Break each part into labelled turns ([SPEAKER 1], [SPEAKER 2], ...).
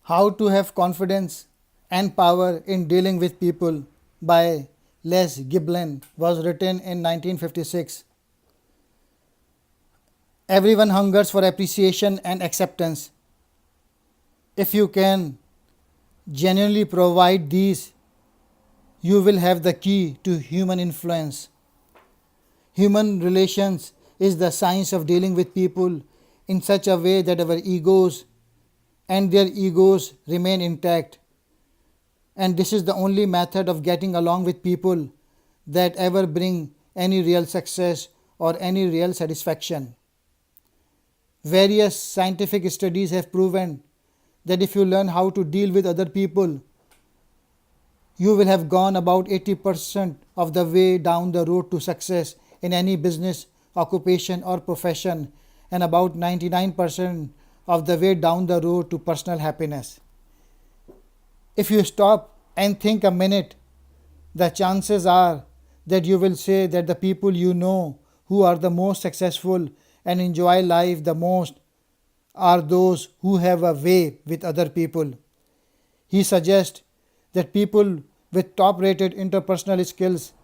[SPEAKER 1] How to Have Confidence and Power in Dealing with People by Les Giblin was written in 1956. Everyone hungers for appreciation and acceptance. If you can genuinely provide these, you will have the key to human influence. Human relations is the science of dealing with people in such a way that our egos and their egos remain intact. And this is the only method of getting along with people that ever bring any real success or any real satisfaction. Various scientific studies have proven that if you learn how to deal with other people, you will have gone about 80% of the way down the road to success in any business, occupation, or profession, and about 99% of the way down the road to personal happiness. If you stop and think a minute, the chances are that you will say that the people you know who are the most successful and enjoy life the most are those who have a way with other people. He suggests that people with top rated interpersonal skills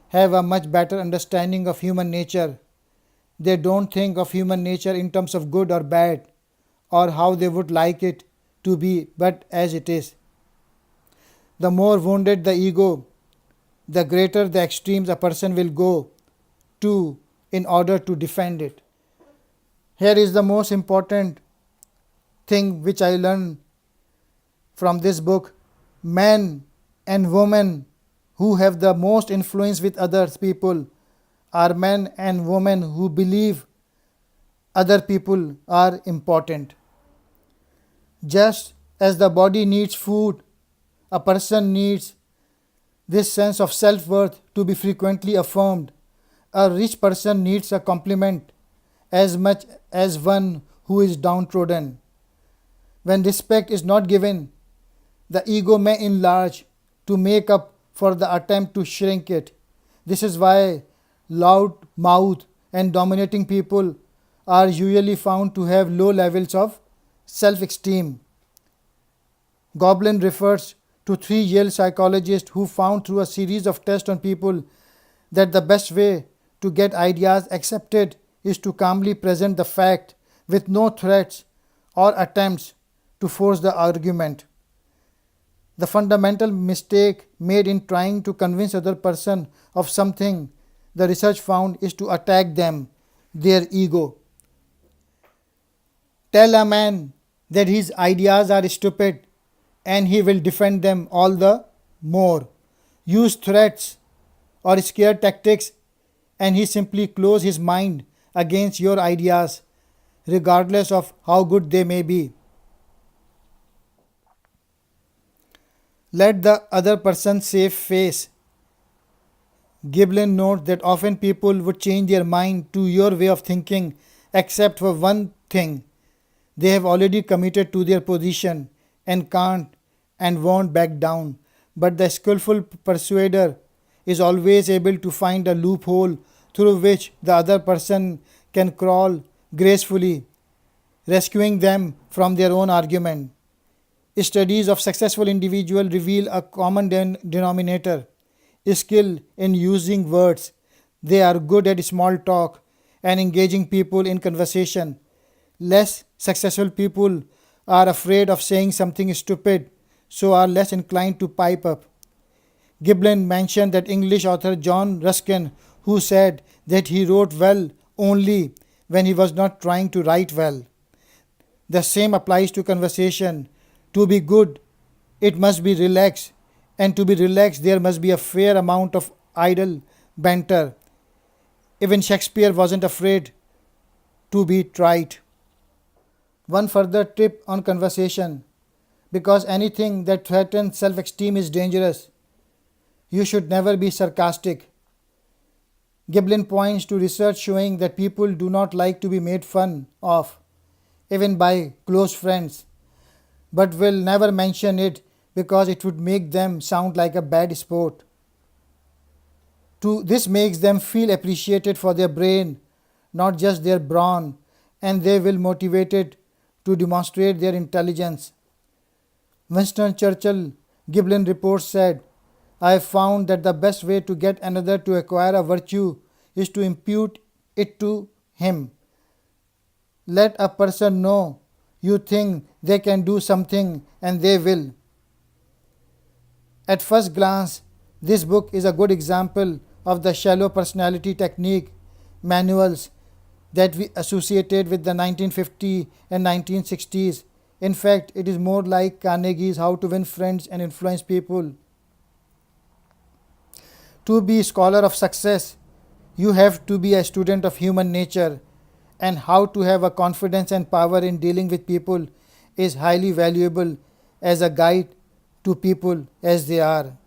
[SPEAKER 1] have a much better understanding of human nature. They don't think of human nature in terms of good or bad or how they would like it to be, but as it is. The more wounded the ego, the greater the extremes a person will go to in order to defend it. Here is the most important thing which I learned from this book. Men and women who have the most influence with other people are men and women who believe other people are important. Just as the body needs food, a person needs this sense of self-worth to be frequently affirmed. A rich person needs a compliment as much as one who is downtrodden. When respect is not given, the ego may enlarge to make up for the attempt to shrink it. This is why loud mouth and dominating people are usually found to have low levels of self-esteem. Goblin refers to 3 Yale psychologists who found through a series of tests on people that the best way to get ideas accepted is to calmly present the fact with no threats or attempts to force the argument. The fundamental mistake made in trying to convince other person of something, the research found, is to attack them, their ego. Tell a man that his ideas are stupid and he will defend them all the more. Use threats or scare tactics and he simply close his mind against your ideas regardless of how good they may be. Let the other person save face. Giblin notes that often people would change their mind to your way of thinking except for one thing. They have already committed to their position and can't and won't back down. But the skillful persuader is always able to find a loophole through which the other person can crawl gracefully, rescuing them from their own argument. Studies of successful individuals reveal a common denominator: skill in using words. They are good at small talk and engaging people in conversation. Less successful people are afraid of saying something stupid, so are less inclined to pipe up. Giblin mentioned that English author John Ruskin, who said that he wrote well only when he was not trying to write well. The same applies to conversation. To be good, it must be relaxed, and to be relaxed, there must be a fair amount of idle banter. Even Shakespeare wasn't afraid to be trite. One further tip on conversation: because anything that threatens self-esteem is dangerous, you should never be sarcastic. Giblin points to research showing that people do not like to be made fun of, even by close friends, but will never mention it because it would make them sound like a bad sport. This makes them feel appreciated for their brain, not just their brawn, and they will motivated to demonstrate their intelligence. Winston Churchill, Giblin Report said, I have found that the best way to get another to acquire a virtue is to impute it to him. Let a person know you think they can do something and they will. At first glance, this book is a good example of the shallow personality technique manuals that we associated with the 1950s and 1960s. In fact, it is more like Carnegie's How to Win Friends and Influence People. To be a scholar of success, you have to be a student of human nature, and how to have a confidence and power in dealing with people is highly valuable as a guide to people as they are.